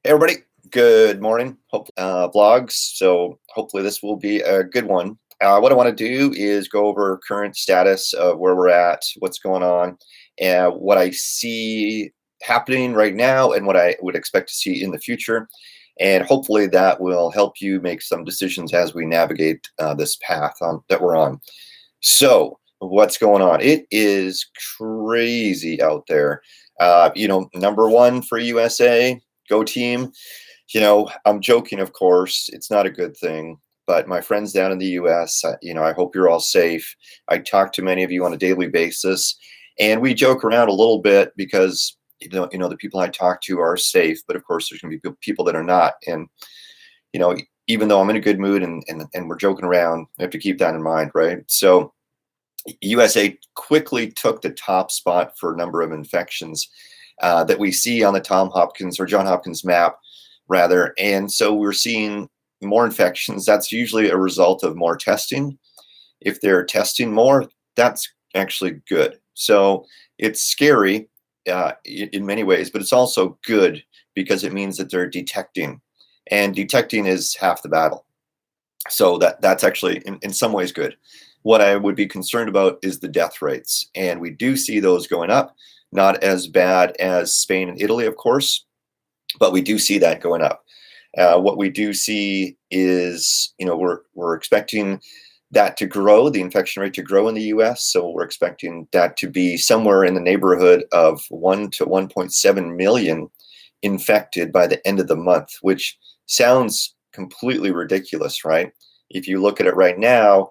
Hey everybody, good morning. Hope vlogs. So hopefully this will be a good one. What I want to do is go over current status of where we're at, what's going on, and what I see happening right now, and what I would expect to see in the future. And hopefully that will help you make some decisions as we navigate this path that we're on. So what's going on? It is crazy out there. Number one for USA. Go team. I'm joking, of course. It's not a good thing, but my friends down in the US, I hope you're all safe. I talk to many of you on a daily basis, and we joke around a little bit because the people I talk to are safe, but of course there's going to be people that are not. And you know, even though I'm in a good mood and we're joking around, we have to keep that in mind, right? So USA quickly took the top spot for a number of infections that we see on the John Hopkins map, rather. And so we're seeing more infections. That's usually a result of more testing. If they're testing more, that's actually good. So it's scary in many ways, but it's also good because it means that they're detecting, and detecting is half the battle. So that's actually in some ways good. What I would be concerned about is the death rates, and we do see those going up. Not as bad as Spain and Italy, of course, but we do see that going up. What we do see is, we're expecting that to grow, the infection rate to grow in the US. So we're expecting that to be somewhere in the neighborhood of 1 to 1.7 million infected by the end of the month, which sounds completely ridiculous, right? If you look at it right now,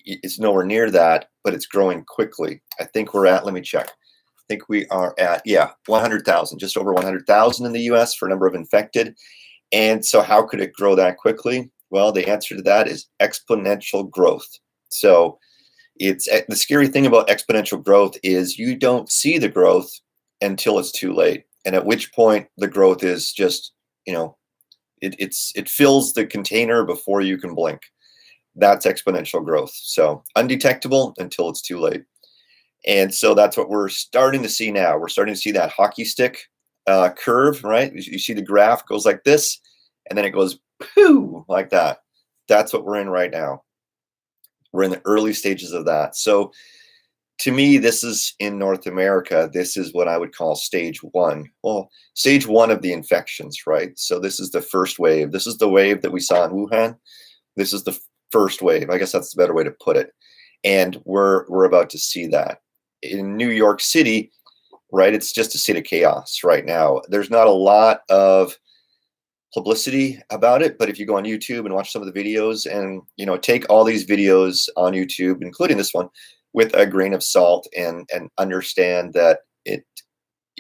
it's nowhere near that, but it's growing quickly. I think we're at, let me check. I think we are at, 100,000, just over 100,000 in the US for number of infected. And so how could it grow that quickly? Well, the answer to that is exponential growth. So it's the scary thing about exponential growth is you don't see the growth until it's too late. And at which point the growth is just, it fills the container before you can blink. That's exponential growth. So undetectable until it's too late. And so that's what we're starting to see now. We're starting to see that hockey stick curve, right? You see the graph goes like this, and then it goes pooh, like that. That's what we're in right now. We're in the early stages of that. So to me, this is in North America. This is what I would call stage one. Well, stage one of the infections, right? So this is the first wave. This is the wave that we saw in Wuhan. This is the first wave. I guess that's the better way to put it. And we're about to see that. In New York City, right, it's just a state of chaos right now. There's not a lot of publicity about it, but if you go on YouTube and watch some of the videos and, take all these videos on YouTube, including this one, with a grain of salt and understand that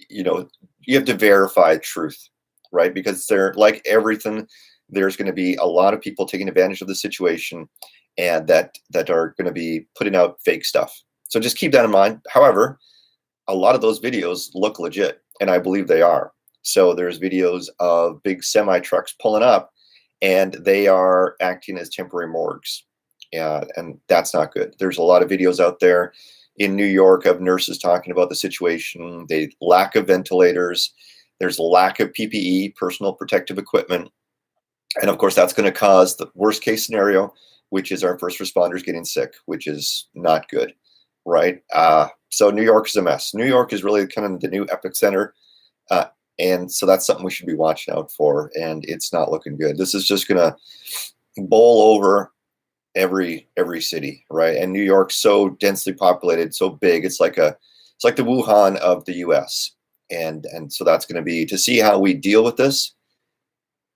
you have to verify truth, right? Because they're like everything, there's going to be a lot of people taking advantage of the situation and that are going to be putting out fake stuff. So just keep that in mind. However, a lot of those videos look legit, and I believe they are. So there's videos of big semi trucks pulling up, and they are acting as temporary morgues. And that's not good. There's a lot of videos out there in New York of nurses talking about the situation, the lack of ventilators, there's a lack of PPE, personal protective equipment. And of course, that's going to cause the worst case scenario, which is our first responders getting sick, which is not good, right? So New York is a mess. New York is really kind of the new epicenter. And so that's something we should be watching out for. And it's not looking good. This is just going to bowl over every city, right? And New York's so densely populated, so big. It's like the Wuhan of the US. And so that's going to be, to see how we deal with this,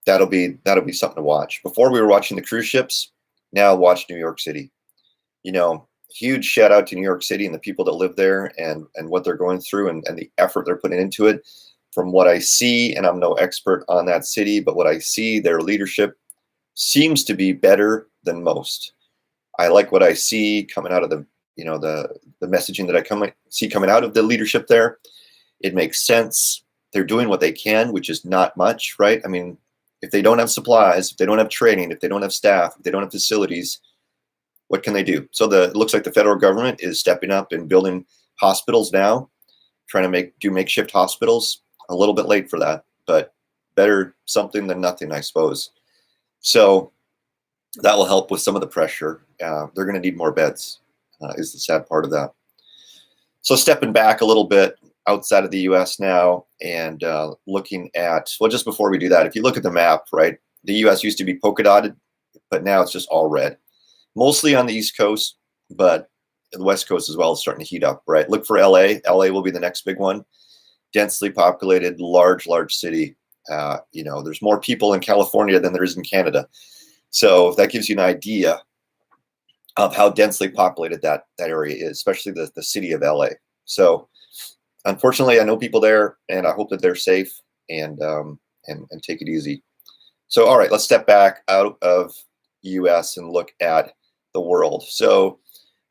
that'll be something to watch. Before we were watching the cruise ships, now watch New York City. Huge shout out to New York City and the people that live there and what they're going through and the effort they're putting into it. From what I see, and I'm no expert on that city, but what I see, their leadership seems to be better than most. I like what I see coming out of the messaging that I see coming out of the leadership there. It makes sense. They're doing what they can, which is not much, right? I mean, if they don't have supplies, if they don't have training, if they don't have staff, if they don't have facilities, what can they do? So it looks like the federal government is stepping up and building hospitals now, trying to do makeshift hospitals. A little bit late for that, but better something than nothing, I suppose. So that will help with some of the pressure. They're going to need more beds, is the sad part of that. So stepping back a little bit outside of the US now and looking at, well, just before we do that, if you look at the map, right, the US used to be polka dotted, but now it's just all red. Mostly on the East Coast, but the West Coast as well is starting to heat up, right? Look for LA. LA will be the next big one. Densely populated, large city. There's more people in California than there is in Canada. So that gives you an idea of how densely populated that area is, especially the city of LA. So unfortunately, I know people there, and I hope that they're safe and take it easy. So all right, let's step back out of US and look at the world. So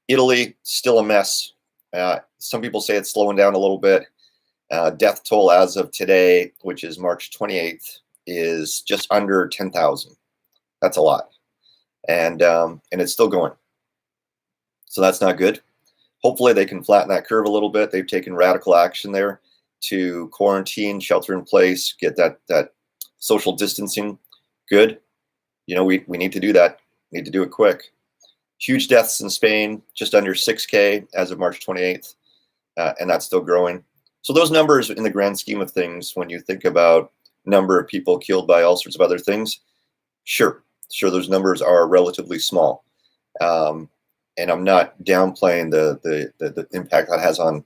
Italy, still a mess. Some people say it's slowing down a little bit. Death toll as of today, which is March 28th, is just under 10,000. That's a lot. And it's still going. So that's not good. Hopefully they can flatten that curve a little bit. They've taken radical action there to quarantine, shelter in place, get that social distancing good. We need to do that. We need to do it quick. Huge deaths in Spain, just under 6K as of March 28th, and that's still growing. So those numbers in the grand scheme of things, when you think about number of people killed by all sorts of other things, sure, those numbers are relatively small. And I'm not downplaying the impact that has on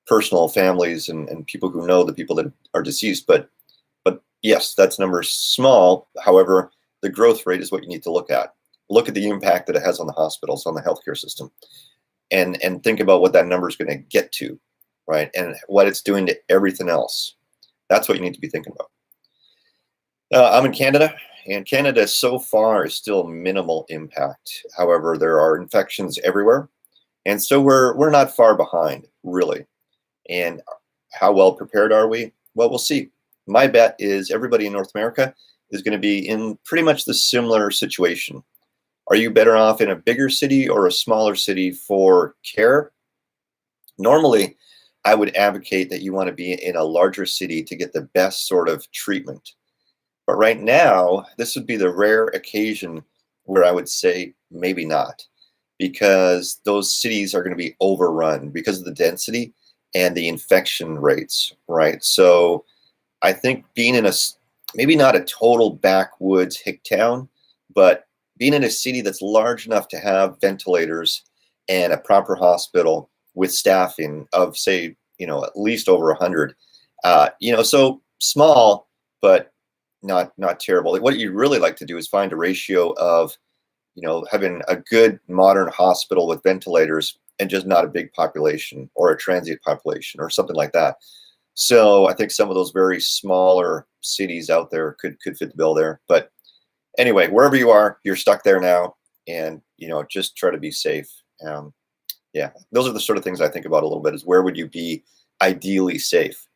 personal families and people who know the people that are deceased. But yes, that's number small. However, the growth rate is what you need to look at. Look at the impact that it has on the hospitals, on the healthcare system, and think about what that number is going to get to, right? And what it's doing to everything else. That's what you need to be thinking about. I'm in Canada, and Canada so far is still minimal impact. However, there are infections everywhere, and so we're not far behind, really. And how well prepared are we? Well, we'll see. My bet is everybody in North America is going to be in pretty much the similar situation. Are you better off in a bigger city or a smaller city for care? Normally, I would advocate that you want to be in a larger city to get the best sort of treatment. But right now, this would be the rare occasion where I would say maybe not, because those cities are going to be overrun because of the density and the infection rates, right? So I think being in maybe not a total backwoods hick town, but being in a city that's large enough to have ventilators and a proper hospital with staffing of, say, at least over 100, so small, but not terrible. Like, what you'd really like to do is find a ratio of, having a good modern hospital with ventilators and just not a big population or a transient population or something like that. So I think some of those very smaller cities out there could fit the bill there. But anyway, wherever you are, you're stuck there now, and just try to be safe. Yeah, those are the sort of things I think about a little bit, is where would you be ideally safe?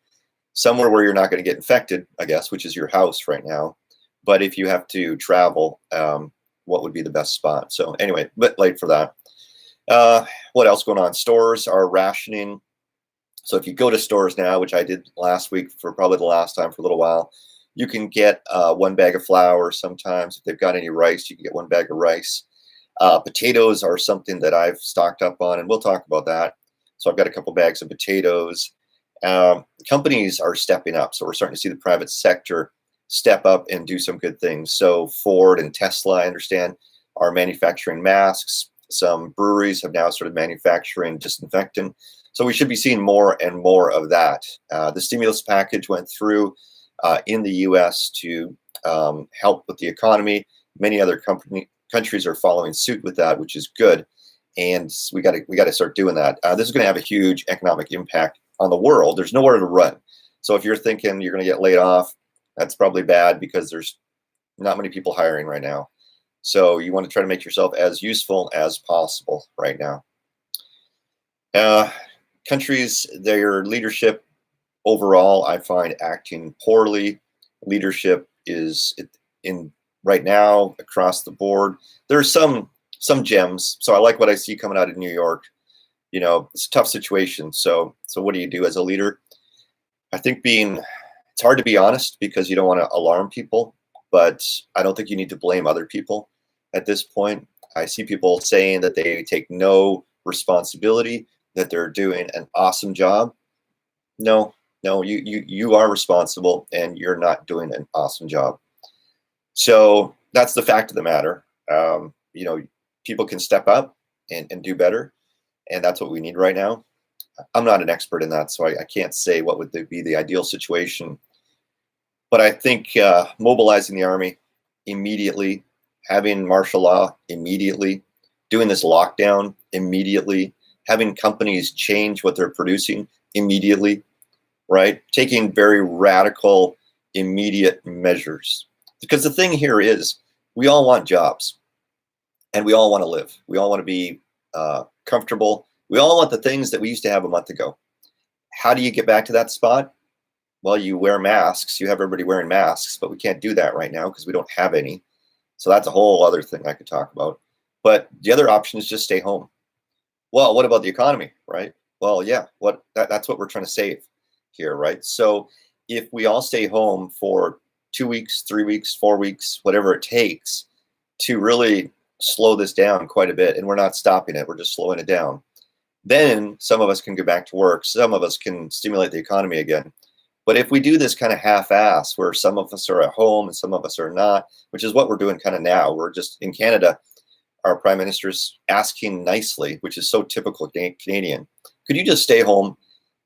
Somewhere where you're not going to get infected, I guess, which is your house right now. But if you have to travel, what would be the best spot? So anyway, a bit late for that. What else going on? Stores are rationing. So if you go to stores now, which I did last week for probably the last time for a little while, you can get 1 bag of flour sometimes. If they've got any rice, you can get 1 bag of rice. Potatoes are something that I've stocked up on, and we'll talk about that. So I've got a couple bags of potatoes. Companies are stepping up. So we're starting to see the private sector step up and do some good things. So Ford and Tesla, I understand, are manufacturing masks. Some breweries have now started manufacturing disinfectant. So we should be seeing more and more of that. The stimulus package went through in the US to help with the economy. Many other countries are following suit with that, which is good. And we got to start doing that. This is going to have a huge economic impact on the world. There's nowhere to run. So if you're thinking you're going to get laid off, that's probably bad, because there's not many people hiring right now. So you want to try to make yourself as useful as possible right now. Countries, their leadership overall, I find acting poorly. Leadership is in right now across the board. There's some gems. So I like what I see coming out of New York. It's a tough situation. So what do you do as a leader? I think being It's hard to be honest because you don't want to alarm people, but I don't think you need to blame other people at this point. I see people saying that they take no responsibility, that they're doing an awesome job. No, no, you are responsible and you're not doing an awesome job. So that's the fact of the matter. You know, people can step up and do better, and that's what we need right now. I'm not an expert in that, so I can't say what would be the ideal situation. But I think mobilizing the army immediately, having martial law immediately, doing this lockdown immediately, having companies change what they're producing immediately, right? Taking very radical, immediate measures. Because the thing here is, we all want jobs, and we all want to live. We all want to be comfortable. We all want the things that we used to have a month ago. How do you get back to that spot? Well, you wear masks. You have everybody wearing masks, but we can't do that right now because we don't have any. So that's a whole other thing I could talk about. But the other option is just stay home. Well, what about the economy, right? Well, yeah, that's what we're trying to save here, right? So if we all stay home for 2 weeks, 3 weeks, 4 weeks, whatever it takes to really slow this down quite a bit, and we're not stopping it, we're just slowing it down, then some of us can go back to work. Some of us can stimulate the economy again. But if we do this kind of half-ass, where some of us are at home and some of us are not, which is what we're doing kind of now. We're just in Canada, our prime minister's asking nicely, which is so typical Canadian. Could you just stay home,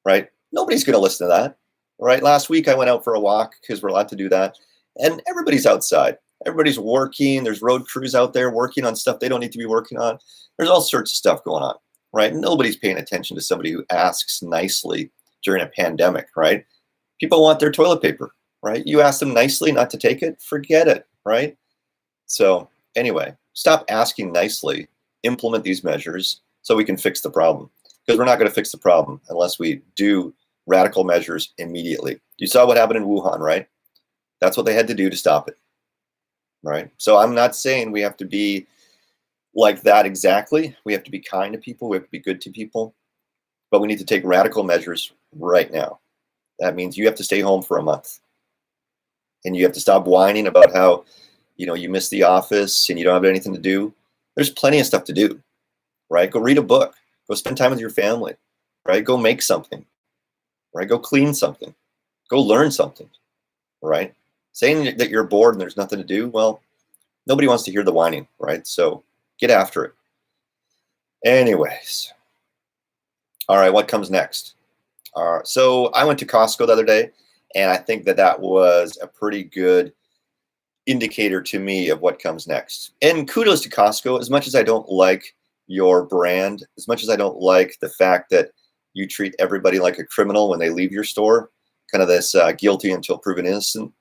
right? Nobody's going to listen to that, right? Last week I went out for a walk because we're allowed to do that, and everybody's outside. Everybody's working. There's road crews out there working on stuff they don't need to be working on. There's all sorts of stuff going on, right? Nobody's paying attention to somebody who asks nicely during a pandemic, right? People want their toilet paper, right? You ask them nicely not to take it, forget it, right? So anyway, stop asking nicely, implement these measures so we can fix the problem, because we're not going to fix the problem unless we do radical measures immediately. You saw what happened in Wuhan, right? That's what they had to do to stop it, right? So I'm not saying we have to be like that exactly. We have to be kind to people. We have to be good to people, but we need to take radical measures right now. That means you have to stay home for a month, and you have to stop whining about how, you know, you miss the office and you don't have anything to do. There's plenty of stuff to do, right? Go read a book, go spend time with your family, right? Go make something, right? Go clean something, go learn something, right? Saying that you're bored and there's nothing to do, well, nobody wants to hear the whining, right? So get after it. Anyways, all right, what comes next? So I went to Costco the other day, and I think that was a pretty good indicator to me of what comes next. And kudos to Costco. As much as I don't like your brand, as much as I don't like the fact that you treat everybody like a criminal when they leave your store, kind of this guilty until proven innocent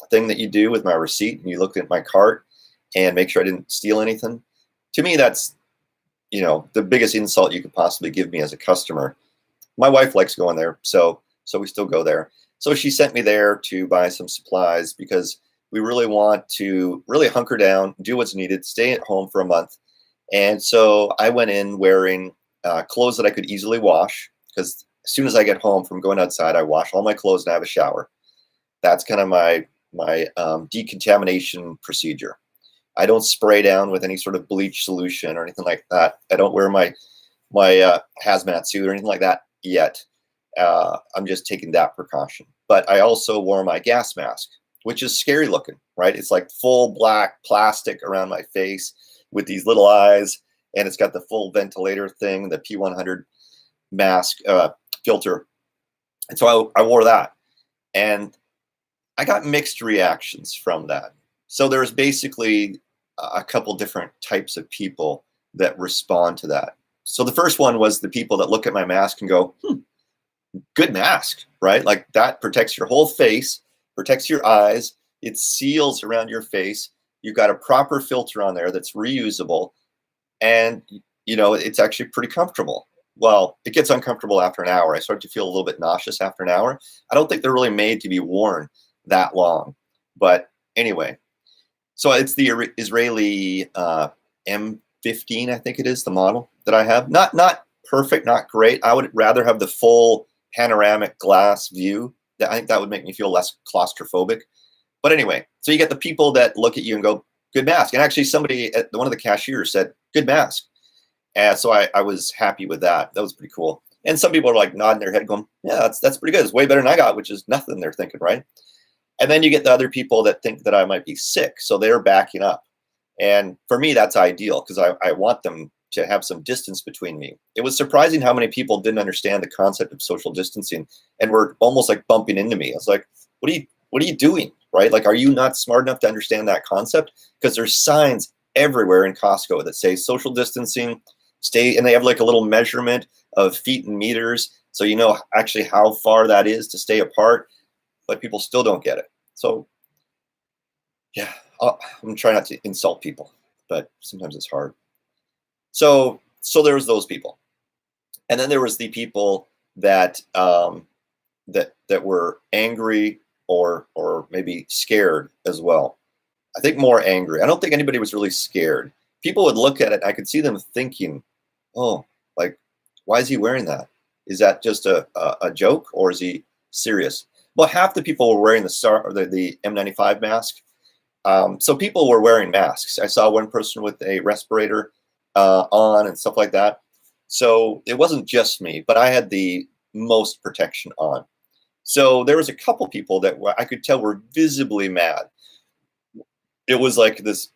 thing that you do with my receipt, and you look at my cart and make sure I didn't steal anything. To me, that's, you know, the biggest insult you could possibly give me as a customer. My wife likes going there, so we still go there. So she sent me there to buy some supplies because we really want to really hunker down, do what's needed, stay at home for a month. And so I went in wearing clothes that I could easily wash, because as soon as I get home from going outside, I wash all my clothes and I have a shower. That's kind of my decontamination procedure. I don't spray down with any sort of bleach solution or anything like that. I don't wear my hazmat suit or anything like that yet. I'm just taking that precaution. But I also wore my gas mask, which is scary looking, right? It's like full black plastic around my face with these little eyes, and it's got the full ventilator thing, the P100 mask filter. And so I wore that, and I got mixed reactions from that. So there's basically a couple different types of people that respond to that. So the first one was the people that look at my mask and go, good mask, right? Like, that protects your whole face, protects your eyes, it seals around your face. You've got a proper filter on there that's reusable, and you know, it's actually pretty comfortable. Well, it gets uncomfortable after an hour. I start to feel a little bit nauseous after an hour. I don't think they're really made to be worn that long. But anyway, so it's the Israeli M15, I think it is, the model that I have. Not perfect, not great. I would rather have the full panoramic glass view I think that would make me feel less claustrophobic. But anyway, so you get the people that look at you and go, good mask. And actually somebody at one of the cashiers said, good mask. And so I was happy with that. That was pretty cool. And some people are like nodding their head going, yeah, that's pretty good. It's way better than I got, which is nothing they're thinking, right? And then you get the other people that think that I might be sick. So they're backing up. And for me, that's ideal because I want them to have some distance between me. It was surprising how many people didn't understand the concept of social distancing and were almost like bumping into me. I was like, what are you doing? Right? Like, are you not smart enough to understand that concept? Because there's signs everywhere in Costco that say social distancing, and they have like a little measurement of feet and meters. So you know actually how far that is to stay apart, but people still don't get it. So yeah, I'm trying not to insult people, but sometimes it's hard. So there was those people. And then there was the people that that were angry or maybe scared as well. I think more angry. I don't think anybody was really scared. People would look at it, I could see them thinking, oh, like, why is he wearing that? Is that just a joke or is he serious? Well, half the people were wearing the N95 mask. So people were wearing masks. I saw one person with a respirator on and stuff like that. So it wasn't just me, but I had the most protection on. So there was a couple people that I could tell were visibly mad. It was like this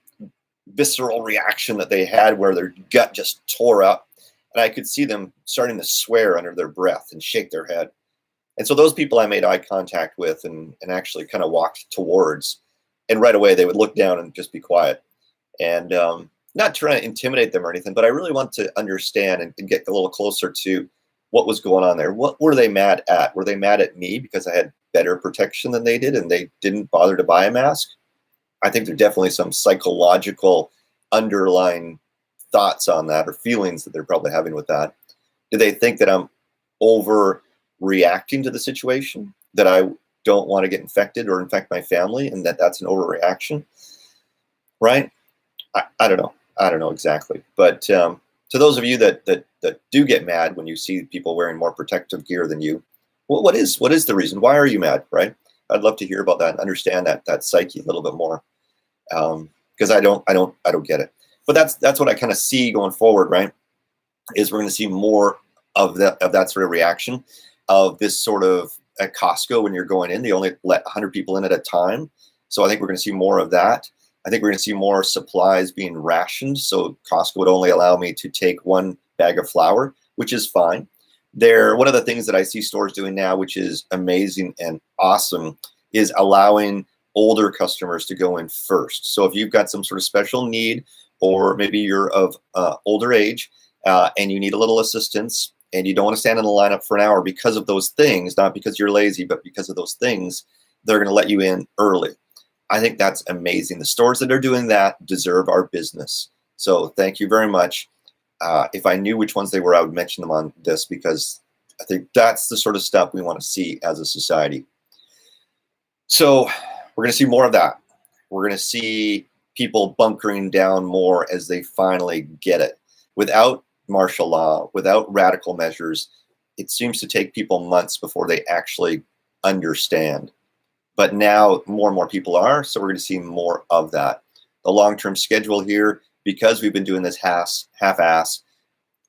visceral reaction that they had where their gut just tore up. And I could see them starting to swear under their breath and shake their head. And so those people I made eye contact with and actually kind of walked towards. And right away they would look down and just be quiet. And not trying to intimidate them or anything, but I really want to understand and get a little closer to what was going on there. What were they mad at? Were they mad at me because I had better protection than they did and they didn't bother to buy a mask? I think there's definitely some psychological underlying thoughts on that or feelings that they're probably having with that. Do they think that I'm overreacting to the situation, that I don't want to get infected or infect my family and that's an overreaction? Right? I don't know. I don't know exactly. But to those of you that do get mad when you see people wearing more protective gear than you, well, what is the reason? Why are you mad, right? I'd love to hear about that and understand that psyche a little bit more. Because I don't get it. But that's what I kind of see going forward, right? Is we're going to see more of that sort of reaction of this sort of at Costco when you're going in, they only let 100 people in at a time. So I think we're going to see more of that. I think we're going to see more supplies being rationed. So Costco would only allow me to take one bag of flour, which is fine. One of the things that I see stores doing now, which is amazing and awesome, is allowing older customers to go in first. So if you've got some sort of special need, or maybe you're of older age and you need a little assistance and you don't want to stand in the lineup for an hour because of those things, not because you're lazy, but because of those things, they're going to let you in early. I think that's amazing. The stores that are doing that deserve our business. So thank you very much. If I knew which ones they were, I would mention them on this because I think that's the sort of stuff we want to see as a society. So we're going to see more of that. We're going to see people bunkering down more as they finally get it. Without martial law, without radical measures, it seems to take people months before they actually understand. But now more and more people are, so we're going to see more of that. The long-term schedule here, because we've been doing this half-ass,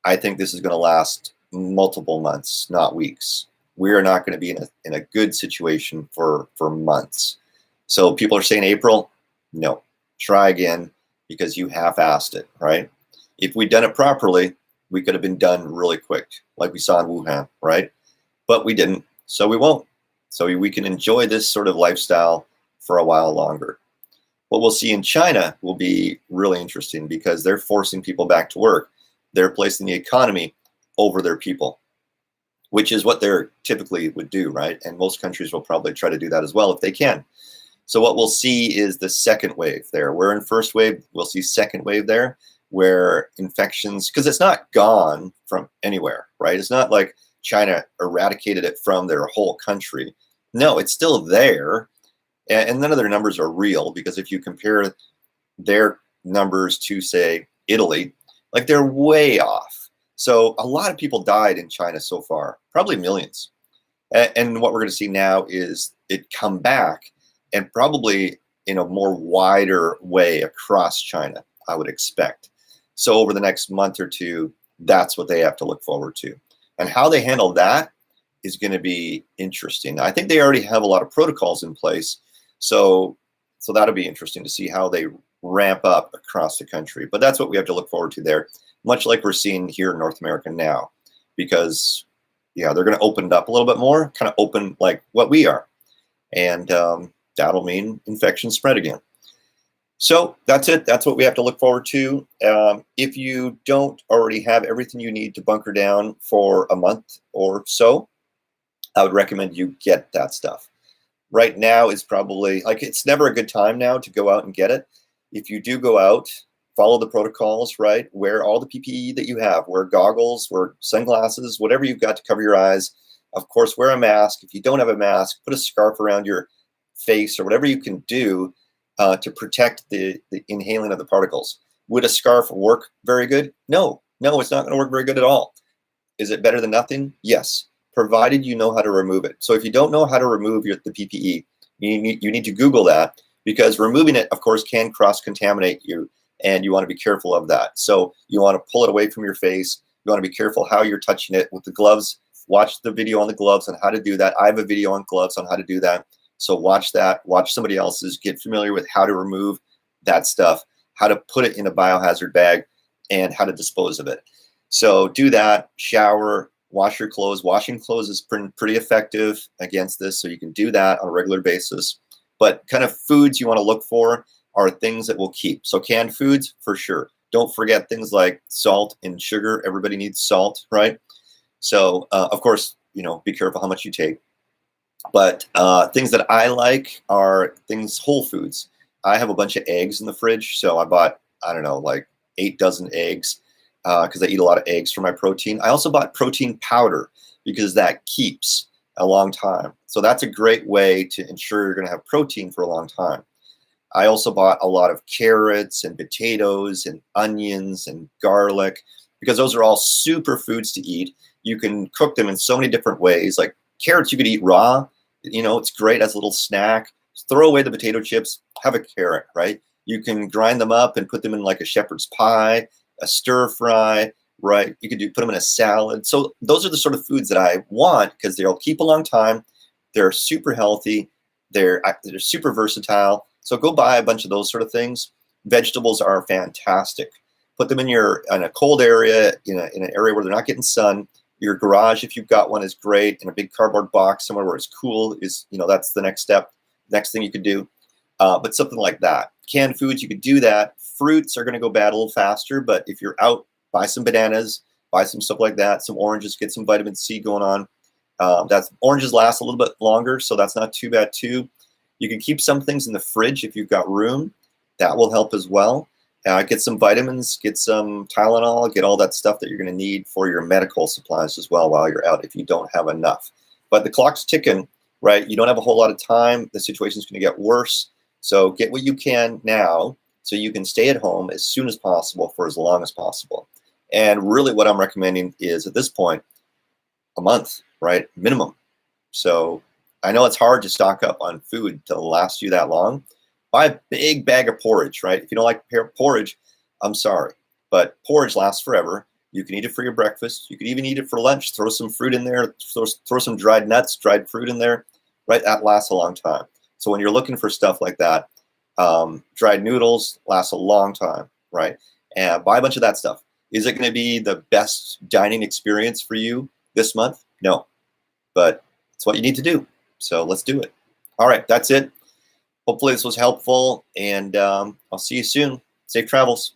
I think this is going to last multiple months, not weeks. We are not going to be in a good situation for months. So people are saying April, no, try again because you half-assed it, right? If we'd done it properly, we could have been done really quick, like we saw in Wuhan, right? But we didn't, so we won't. So we can enjoy this sort of lifestyle for a while longer. What we'll see in China will be really interesting because they're forcing people back to work. They're placing the economy over their people, which is what they typically would do, right? And most countries will probably try to do that as well if they can. So what we'll see is the second wave there. We're in first wave, we'll see second wave there, where infections, because it's not gone from anywhere, right? It's not like China eradicated it from their whole country. No, it's still there. And none of their numbers are real because if you compare their numbers to, say, Italy, like they're way off. So a lot of people died in China so far, probably millions. And what we're going to see now is it come back, and probably in a more wider way across China, I would expect. So over the next month or two, that's what they have to look forward to. And how they handle that is going to be interesting. I think they already have a lot of protocols in place. So that'll be interesting to see how they ramp up across the country. But that's what we have to look forward to there, much like we're seeing here in North America now, because yeah, they're going to open it up a little bit more, kind of open like what we are. And that'll mean infection spread again. So that's it. That's what we have to look forward to. If you don't already have everything you need to bunker down for a month or so, I would recommend you get that stuff. Right now is probably, like, it's never a good time now to go out and get it. If you do go out, follow the protocols, right? Wear all the PPE that you have. Wear goggles, wear sunglasses, whatever you've got to cover your eyes. Of course, wear a mask. If you don't have a mask, put a scarf around your face or whatever you can do to protect the inhaling of the particles. Would a scarf work very good? No, it's not going to work very good at all. Is it better than nothing? Yes, provided you know how to remove it. So if you don't know how to remove the PPE, you need to Google that, because removing it, of course, can cross-contaminate you, and you want to be careful of that. So you want to pull it away from your face. You want to be careful how you're touching it with the gloves. Watch the video on the gloves on how to do that. I have a video on gloves on how to do that. So watch that, watch somebody else's, get familiar with how to remove that stuff, how to put it in a biohazard bag, and how to dispose of it. So do that, shower, wash your clothes. Washing clothes is pretty effective against this, so you can do that on a regular basis. But kind of foods you want to look for are things that will keep. So canned foods, for sure. Don't forget things like salt and sugar. Everybody needs salt, right? So, of course, be careful how much you take. But things that I like are things, whole foods. I have a bunch of eggs in the fridge, so I bought, I don't know, like 8 dozen eggs because I eat a lot of eggs for my protein. I also bought protein powder because that keeps a long time. So that's a great way to ensure you're going to have protein for a long time. I also bought a lot of carrots and potatoes and onions and garlic, because those are all super foods to eat. You can cook them in so many different ways. Like carrots, you could eat raw. It's great as a little snack. Just throw away the potato chips, have a carrot, right? You can grind them up and put them in like a shepherd's pie, a stir fry, right? You could put them in a salad. So those are the sort of foods that I want, because they'll keep a long time. They're super healthy. They're super versatile. So go buy a bunch of those sort of things. Vegetables are fantastic. Put them in a cold area, in an area where they're not getting sun. Your garage, if you've got one, is great. In a big cardboard box somewhere where it's cool is, that's the next step, next thing you could do. But something like that. Canned foods, you could do that. Fruits are going to go bad a little faster, but if you're out, buy some bananas, buy some stuff like that, some oranges, get some vitamin C going on. Oranges last a little bit longer, so that's not too bad too. You can keep some things in the fridge if you've got room. That will help as well. Get some vitamins, get some Tylenol, get all that stuff that you're going to need for your medical supplies as well while you're out if you don't have enough. But the clock's ticking, right? You don't have a whole lot of time. The situation's going to get worse. So get what you can now so you can stay at home as soon as possible for as long as possible. And really what I'm recommending is, at this point, a month, right? Minimum. So I know it's hard to stock up on food to last you that long. Buy a big bag of porridge, right? If you don't like porridge, I'm sorry, but porridge lasts forever. You can eat it for your breakfast. You can even eat it for lunch. Throw some fruit in there. Throw some dried nuts, dried fruit in there, right? That lasts a long time. So when you're looking for stuff like that, dried noodles last a long time, right? And buy a bunch of that stuff. Is it going to be the best dining experience for you this month? No, but it's what you need to do. So let's do it. All right, that's it. Hopefully this was helpful, and I'll see you soon. Safe travels.